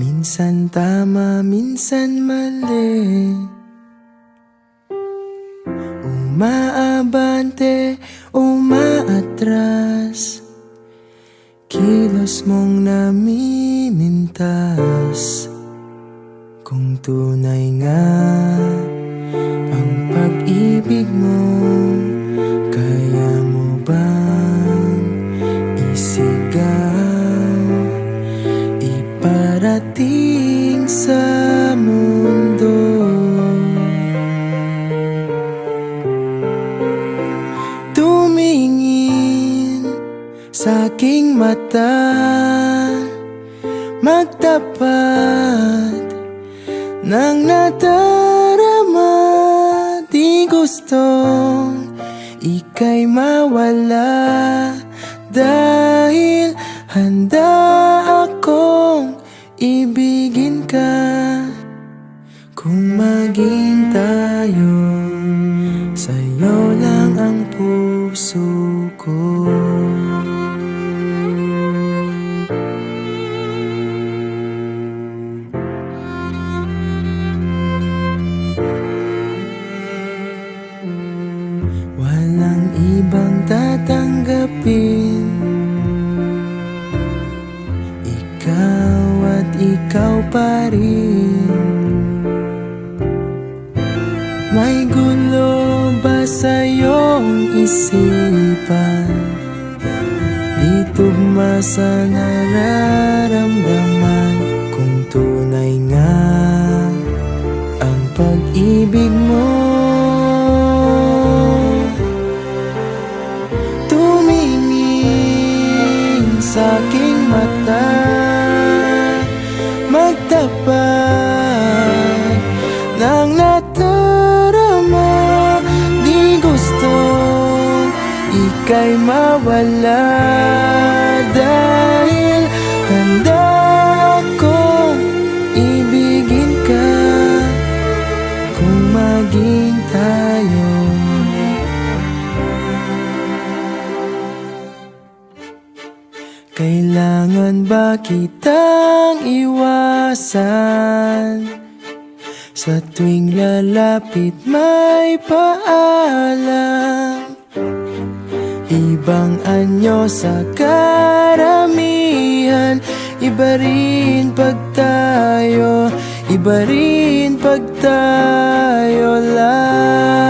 Minsan tama, minsan mali, umaabante, umaatras, kilos mong namimintas. Kung tunay nga ang pag-ibig mo, kaya mo bang isigaw, iparating sa mundo? Tumingin sa aking mata, magtapat ng nadarama. Di gustong ika'y mawala, dahil handa akong ibigin ka. Kung maging tayo, sa'yo lang ang puso ko. Walang ibang tatanggapin, ikaw at ikaw pa rin. May gulo ba sa iyong isipan? Di tugma sa nararamdaman. Kung tunay nga ang pag-ibig mo, sa aking mata, magtapat ng nadarama. Di gusto ika'y mawala, dahil handa akong ibigin ka. Kung maging tayo, kailangan ba kitang iwasan? Sa tuwing lalapit may paalam, ibang anyo sa karamihan. Iba rin pag tayo, iba rin pag tayo lang.